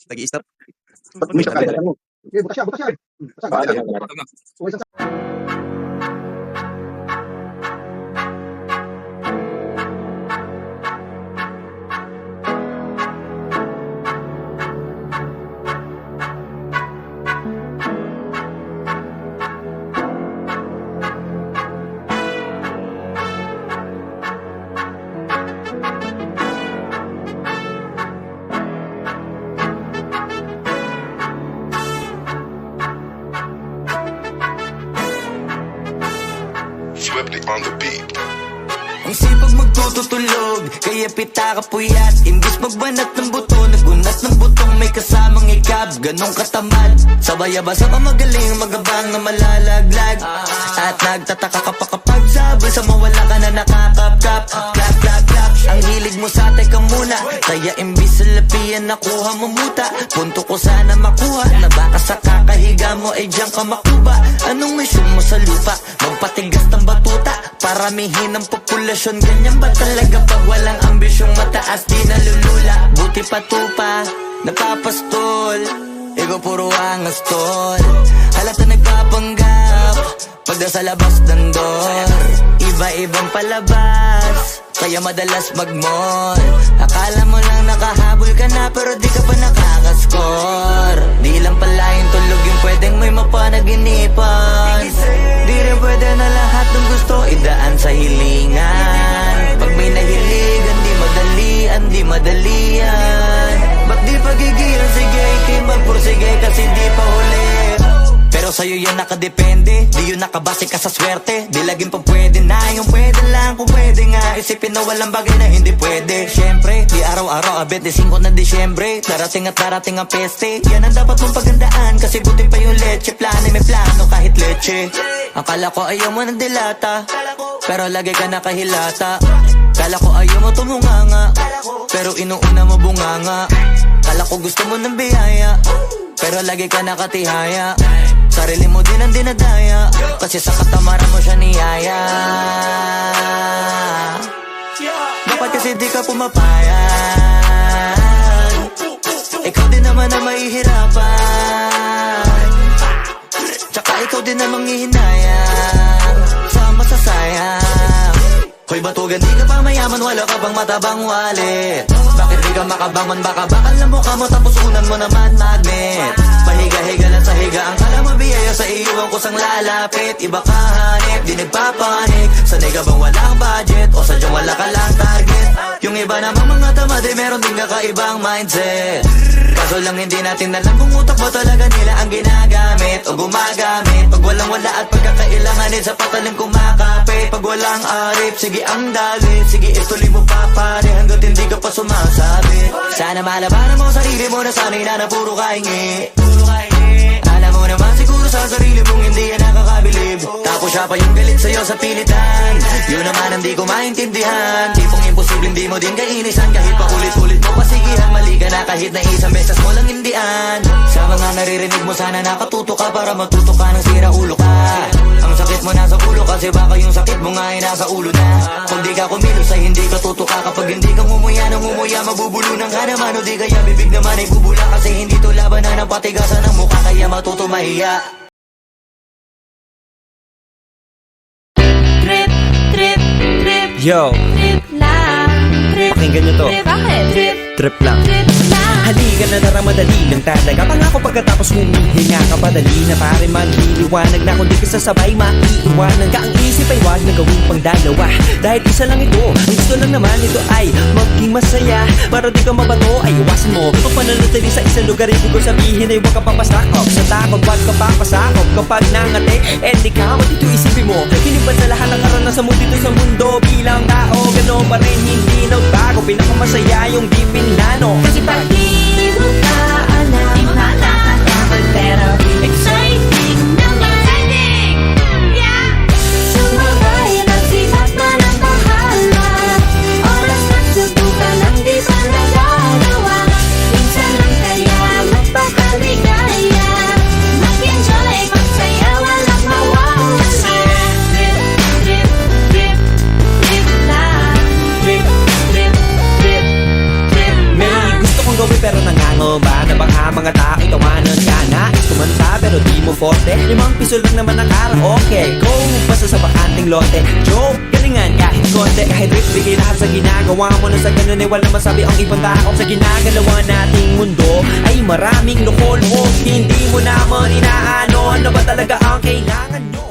Nag-i-stop. Bukas yan. Swiftly on the beat. Ang sipag magtututulog, kaya pita ka puyat. Imbis magbanat ng buto, nagunat ng butong may kasamang ikab. Ganong katamad, sabay-abasa pa magaling, magabang na malalaglag. At nagtataka ka pa kapag sabay sa mawala ka na nakakapkap. Clap, clap, clap, ang hilig mo sa teka muna. Kaya imbis sa lapian nakuha mo muta. Punto ko sana makuha, na baka sa kakahiga mo ay diyan ka makuba. Anong mission mo sa lupa? Magpatigas ng batuta, paramihin ang populasyon. Ganyan ba talaga pag walang ambisyong mataas di nalulula? Buti patupa, napapastol, ego puro angas tol. Halata nagpapanggap, pag nasa labas ng door. Iba-ibang palabas, kaya madalas mag-mall. Akala mo lang nakahabol ka na, pero di ka pa nakakascore. Di lang pala yung tulog yung pwedeng may mapanaginipan. Di rin pwede na lahat ng gusto idaan sa hilingan. Pag may nahiligan, di madalian. Ba't di pagigilan, sige, ikay magpursige kasi di pa huli. Pero sa'yo yan nakadepende, di yun nakabase ka sa swerte. Di laging pa pwede na, yung pwede lang kung pwede nga. Isipin na walang bagay na hindi pwede. Siyempre, di araw-araw, 25 na Disyembre. Darating at darating ang peste, yan ang dapat mong pagandaan. Kasi buti pa yung leche, plano may plano kahit leche. Akala ko ayaw mo ng dilata, pero lagi ka nakahilata. Kala ko ayaw mo tumunganga, pero inuuna mo bunganga. Kala ko gusto mo ng biyaya, pero lagi ka nakatihaya. Sarili mo din ang dinadaya, kasi sa katamaran mo siya niyaya. Dapat kasi di ka pumapayag, ikaw din naman ang mahihirapan. Tsaka ikaw din ang manghihinayang sa masasayang. Hoy batugan, di ka pa mayaman, wala ka bang matabang wallet? Bakit di ka makabangon, baka bakal na mukha mo tapos unan mo naman magnet. Pahiga-higa lang sa higa, ang kala mabiyaya sa iyo ang kusang lalapit. Iba ka hanip, di nagpapanik. Sanay ka bang walang budget o sadyang wala ka lang target? Yung iba namang mga tamad ay meron din kakaibang mindset. Kaso lang hindi natin alam kung utak ba talaga nila ang ginagamit o gumagamit. Pag walang wala at pagkakailanganin sa patalim kumakapit. Pag walang arip, sige ang dalit, sige ituloy mo pa pare hanggat hindi ka pa sumasabi. Sana malabanan mo sarili mo na sanay na puro kahingi. Alam mo naman siguro sa sarili mong hindi yan nakakabilib. Tapos siya pa yung galit sa'yo sa pilitan. Yun naman ang di ko maintindihan. Tipong imposible hindi mo din kainisan. Kahit pa ulit-ulit mo pasigihan, mali ka na kahit na isang beses mo lang hindian. Sa mga naririnig mo sana nakatuto ka para matuto ka ng sira ulo ka. Ang sakit mo nasa ulo kasi baka yung sakit mo nga ay nasa ulo na. Kung di ka kumilos ay hindi ka tutuka. Kapag hindi ka ngumuya ng ngumuya, mabubulunan ka naman. O di kaya bibig naman ay bubula. Kasi hindi to laban na ng patigasan ng mukha, kaya matuto mahiya. Trip, trip, trip. Yo, Trip lang. Trip, pakinggan nyo to. trip. Bakit? Trip, Trip lang. trip lang. Halika na naramadali ng talaga. Pangako pagkatapos humihinga ka padali na pare man liliwanag na. Kung di ka sasabay maiiwanan ka. Ang isip ay wag na gawing pang dalawa, dahil isa lang ito. Ang gusto lang naman ito ay maging masaya. Para di ka mabato ay iwasan mo kung pananatili sa isang lugar. Ibig ko sabihin ay huwag ka papasakop sa takot, wag ka papasakop. Kapag nangate, di ka dito isipin mo. Kiniban sa lahat ng karanasan mo dito sa mundo. Bilang tao, gano'n pa rin hindi nagbago. Pinakamasaya yung di pinlano. Kasi pag di mo ka alam, di mo nakakatapat, pero exciting naman. Exciting! Yeah! Sumabay ng sipat na ng bahala. Oras na subukan ang di pa nagagawa. Minsan lang kaya magpakaligaya. Mag-enjoy, magsaya, walang mawawala. Trip, trip, trip, trip lang. mong gawin pero nangangamba na baka mga tao'y tawanan ka. Nais kumanta pero di mo forte, 5 piso lang naman ang karaoke. Go, basta sa bakanting lote. Joke, galingan kahit konti. Kahit rich, bigay lahat sa ginagawa mo. Na sa ganun ay wala masabi ang ibang tao. Sa ginagalawa nating mundo ay maraming loko-loko. Hindi mo naman inaano, ano ba talaga ang kailangan nyo?